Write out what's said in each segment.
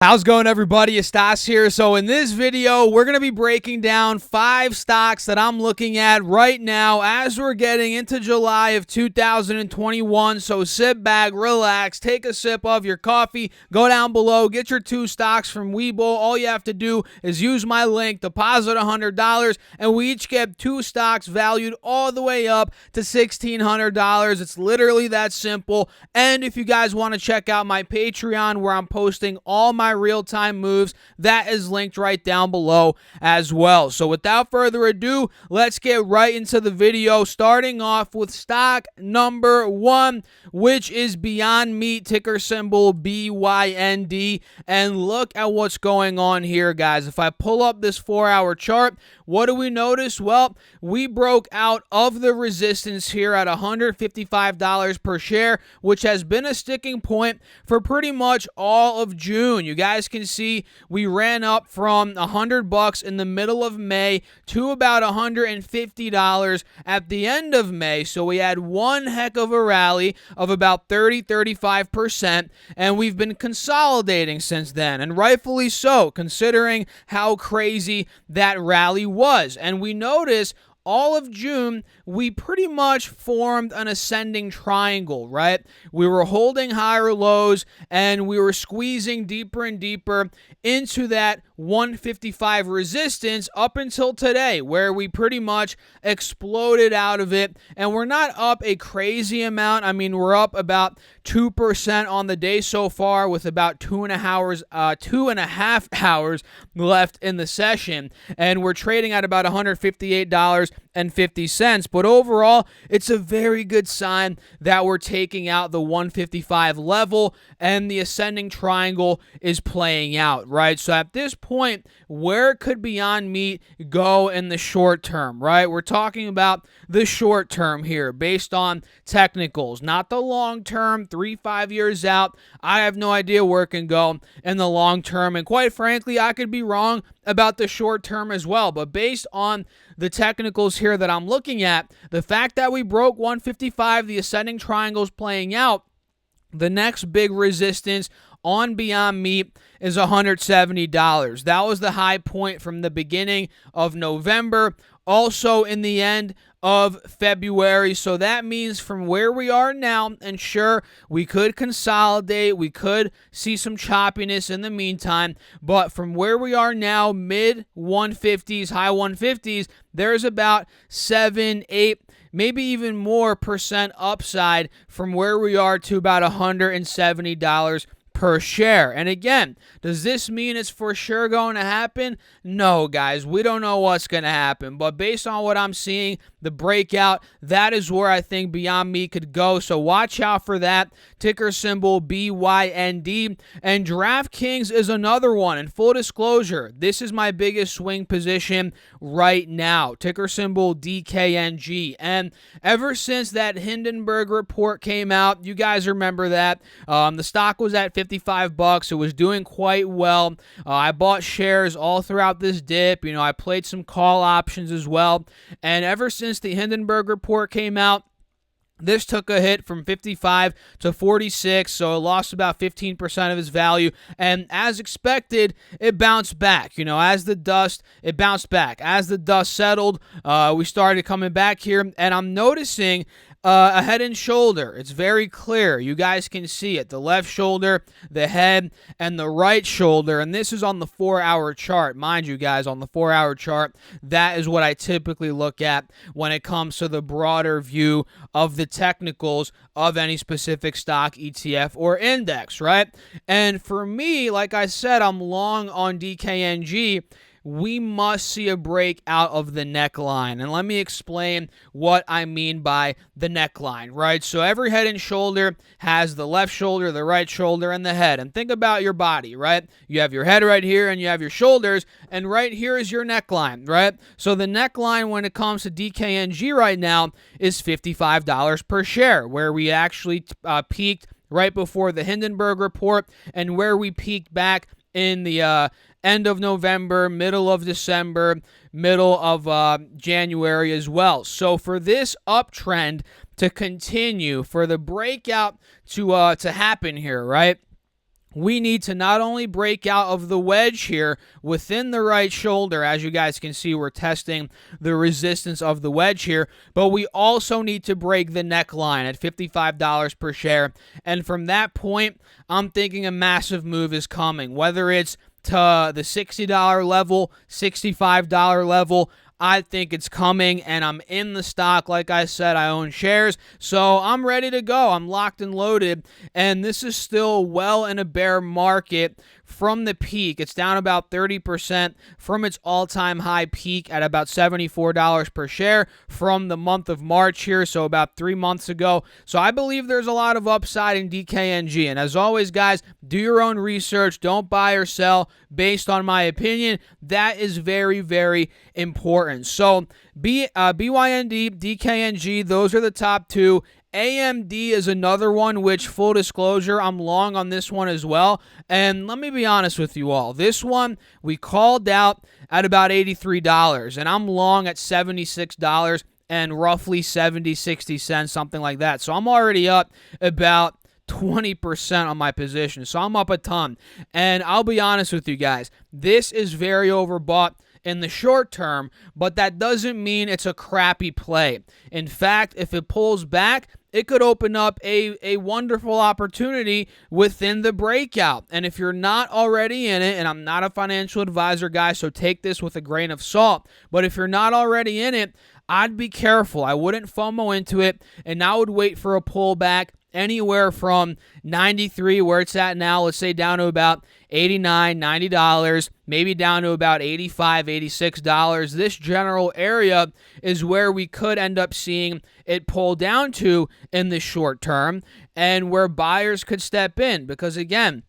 How's it going, everybody? It's Stas here. So in this video, we're going to be breaking down 5 stocks that I'm looking at right now as we're getting into July of 2021. So sit back, relax, take a sip of your coffee, go down below, get your 2 stocks from Webull. All you have to do is use my link, deposit $100, and we each get 2 stocks valued all the way up to $1,600. It's literally that simple. And if you guys want to check out my Patreon where I'm posting all my real-time moves, that is linked right down below as well. So without further ado, let's get right into the video, starting off with stock number 1, which is Beyond Meat, ticker symbol BYND. And look at what's going on here, guys. If I pull up this 4-hour chart, what do we notice? Well, we broke out of the resistance here at $155 per share, which has been a sticking point for pretty much all of June. You guys can see we ran up from $100 in the middle of May to about $150 at the end of May. So we had one heck of a rally of about 30-35%, and we've been consolidating since then, and rightfully so, considering how crazy that rally was. And we notice all of June, we pretty much formed an ascending triangle, right? We were holding higher lows, and we were squeezing deeper and deeper into that 155 resistance up until today, where we pretty much exploded out of it. And we're not up a crazy amount. I mean, we're up about 2% on the day so far, with about 2.5 hours left in the session. And we're trading at about $158.50. But overall, it's a very good sign that we're taking out the 155 level and the ascending triangle is playing out, right? So at this point, where could Beyond Meat go in the short term, right? We're talking about the short term here based on technicals, not the long term, 3-5 years out. I have no idea where it can go in the long term, and quite frankly, I could be wrong about the short term as well. But based on the technicals here that I'm looking at, the fact that we broke 155, the ascending triangle's playing out, the next big resistance on Beyond Meat is $170. That was the high point from the beginning of November, also in the end of February. So that means from where we are now, and sure, we could consolidate, we could see some choppiness in the meantime, but from where we are now, mid 150s, high 150s, there's about 7, 8, maybe even more percent upside from where we are to about $170 per share. And again, does this mean it's for sure going to happen? No, guys, we don't know what's going to happen. But based on what I'm seeing, the breakout, that is where I think Beyond Meat could go. So watch out for that. Ticker symbol BYND. And DraftKings is another one. And full disclosure, this is my biggest swing position right now. Ticker symbol DKNG. And ever since that Hindenburg report came out, you guys remember that. The stock was at $55. It was doing quite well. I bought shares all throughout this dip. You know, I played some call options as well. And ever since the Hindenburg report came out, this took a hit from 55 to 46, so it lost about 15% of its value. And as expected, it bounced back. You know, as the dust, it bounced back. As the dust settled, we started coming back here, and I'm noticing a head and shoulder. It's very clear. You guys can see it. The left shoulder, the head, and the right shoulder. And this is on the 4-hour chart. Mind you, guys, on the 4-hour chart, that is what I typically look at when it comes to the broader view of the technicals of any specific stock, ETF, or index, right? And for me, like I said, I'm long on DKNG. We must see a break out of the neckline. And let me explain what I mean by the neckline, right? So every head and shoulder has the left shoulder, the right shoulder, and the head. And think about your body, right? You have your head right here, and you have your shoulders, and right here is your neckline, right? So the neckline when it comes to DKNG right now is $55 per share, where we actually peaked right before the Hindenburg report, and where we peaked back in the end of November, middle of December, middle of January as well. So for this uptrend to continue, for the breakout to happen here, right? we need to not only break out of the wedge here within the right shoulder, as you guys can see, we're testing the resistance of the wedge here, but we also need to break the neckline at $55 per share. And from that point, I'm thinking a massive move is coming, whether it's to the $60 level, $65 level. I think it's coming, and I'm in the stock. Like I said, I own shares, so I'm ready to go. I'm locked and loaded, and this is still well in a bear market from the peak. It's down about 30% from its all-time high peak at about $74 per share from the month of March here, so about 3 months ago. So I believe there's a lot of upside in DKNG, and as always, guys, do your own research. Don't buy or sell based on my opinion. That is very, very important. So BYND, DKNG, those are the top two. AMD is another one, which, full disclosure, I'm long on this one as well. And let me be honest with you all. This one, we called out at about $83, and I'm long at $76 and roughly 60 cents, something like that. So I'm already up about 20% on my position. So I'm up a ton. And I'll be honest with you guys, this is very overbought in the short term, but that doesn't mean it's a crappy play. In fact, if it pulls back, it could open up a wonderful opportunity within the breakout. And if you're not already in it, and I'm not a financial advisor, guys, so take this with a grain of salt, but if you're not already in it, I'd be careful. I wouldn't FOMO into it, and I would wait for a pullback anywhere from 93, where it's at now, let's say down to about $89, $90, maybe down to about $85, $86. This general area is where we could end up seeing it pull down to in the short term, and where buyers could step in, because again,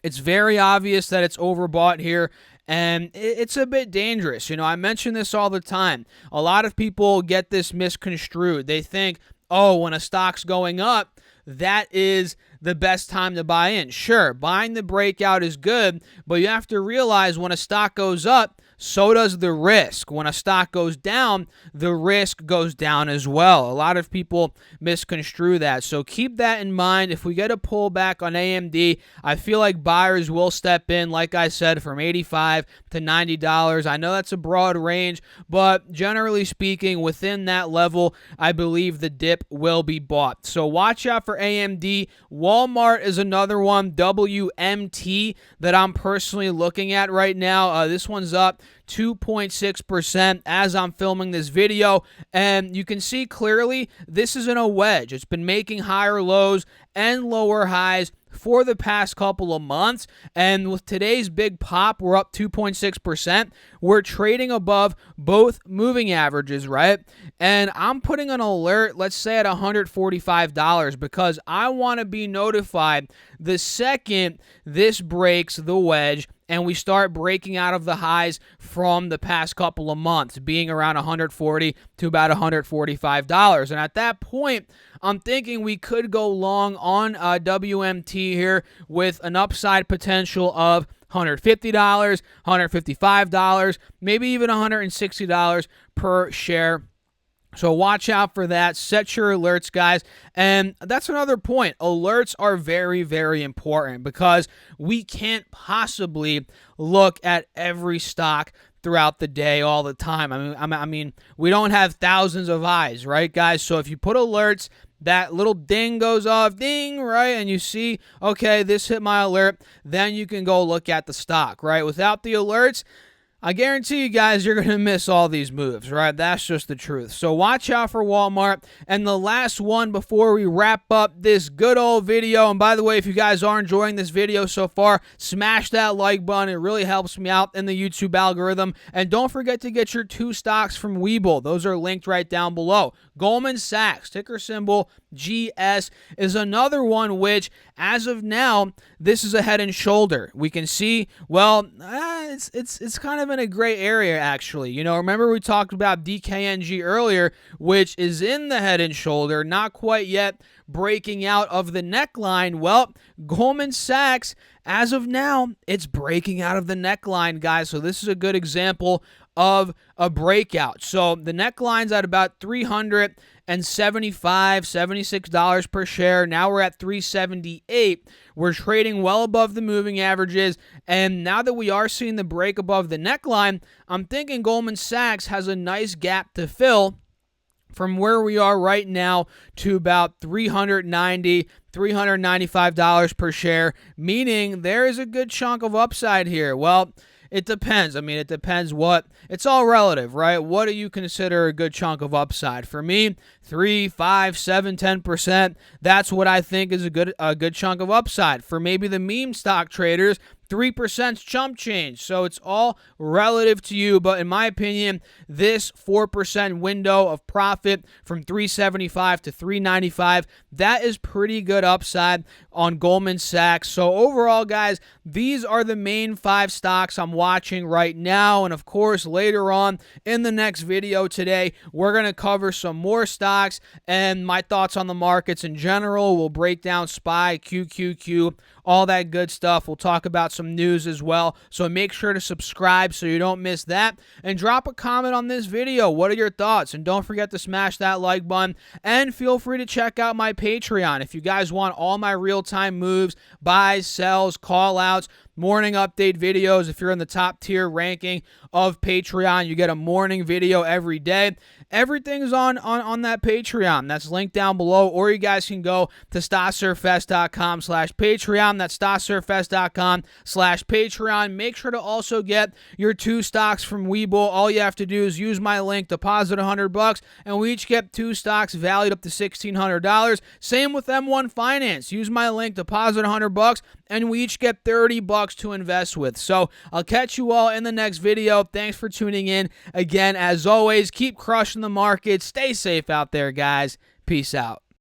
it's very obvious that it's overbought here. And it's a bit dangerous. You know, I mention this all the time. A lot of people get this misconstrued. They think, oh, when a stock's going up, that is the best time to buy in. Sure, buying the breakout is good, but you have to realize when a stock goes up, so does the risk. When a stock goes down, the risk goes down as well. A lot of people misconstrue that. So keep that in mind. If we get a pullback on AMD, I feel like buyers will step in, like I said, from $85 to $90. I know that's a broad range, but generally speaking, within that level, I believe the dip will be bought. So watch out for AMD. Walmart is another one, WMT, that I'm personally looking at right now. This one's up 2.6% as I'm filming this video, and you can see clearly this is in a wedge. It's been making higher lows and lower highs for the past couple of months, and with today's big pop, we're up 2.6%. We're trading above both moving averages, right? And I'm putting an alert, let's say at $145, because I want to be notified the second this breaks the wedge and we start breaking out of the highs from the past couple of months, being around $140 to about $145. And at that point, I'm thinking we could go long on WMT here with an upside potential of $150, $155, maybe even $160 per share. So watch out for that. Set your alerts, guys. And that's another point. Alerts are very, very important because we can't possibly look at every stock throughout the day all the time. I mean, we don't have thousands of eyes, right, guys? So if you put alerts, that little ding goes off, ding, right? And you see, okay, this hit my alert. Then you can go look at the stock, right? Without the alerts, I guarantee you guys you're going to miss all these moves, right? That's just the truth. So watch out for Walmart. And the last one before we wrap up this good old video, and by the way, if you guys are enjoying this video so far, smash that like button. It really helps me out in the YouTube algorithm. And don't forget to get your 2 stocks from Webull. Those are linked right down below. Goldman Sachs, ticker symbol GS, is another one which, as of now, this is a head and shoulder. We can see, well, it's kind of in a gray area, actually. You know, remember we talked about DKNG earlier, which is in the head and shoulder, not quite yet breaking out of the neckline. Well, Goldman Sachs, as of now, it's breaking out of the neckline, guys. So this is a good example of a breakout. So the neckline's at about $300 $76 per share. Now we're at $378. We're trading well above the moving averages, and now that we are seeing the break above the neckline, I'm thinking Goldman Sachs has a nice gap to fill from where we are right now to about $395 per share, meaning there is a good chunk of upside here. Well, it depends. I mean, it depends what. It's all relative, right? What do you consider a good chunk of upside? For me, 3, 5, 7, 10%. That's what I think is a good chunk of upside. For maybe the meme stock traders, 3% chump change. So it's all relative to you. But in my opinion, this 4% window of profit from 375 to 395, that is pretty good upside on Goldman Sachs. So overall, guys, these are the main 5 stocks I'm watching right now. And of course, later on in the next video today, we're going to cover some more stocks and my thoughts on the markets in general. We'll break down SPY, QQQ, all that good stuff. We'll talk about some news as well. So make sure to subscribe so you don't miss that. And drop a comment on this video. What are your thoughts? And don't forget to smash that like button. And feel free to check out my Patreon if you guys want all my real-time moves, buys, sells, call-outs, morning update videos. If you're in the top tier ranking of Patreon, you get a morning video every day. Everything's on that Patreon. That's linked down below, or you guys can go to StockSurfFest.com/Patreon. That's StockSurfFest.com/Patreon. Make sure to also get your 2 stocks from Webull. All you have to do is use my link, deposit $100, and we each get 2 stocks valued up to $1,600. Same with M1 Finance. Use my link, deposit $100, and we each get $30 to invest with. So I'll catch you all in the next video. Thanks for tuning in. Again, as always, keep crushing the market. Stay safe out there, guys. Peace out.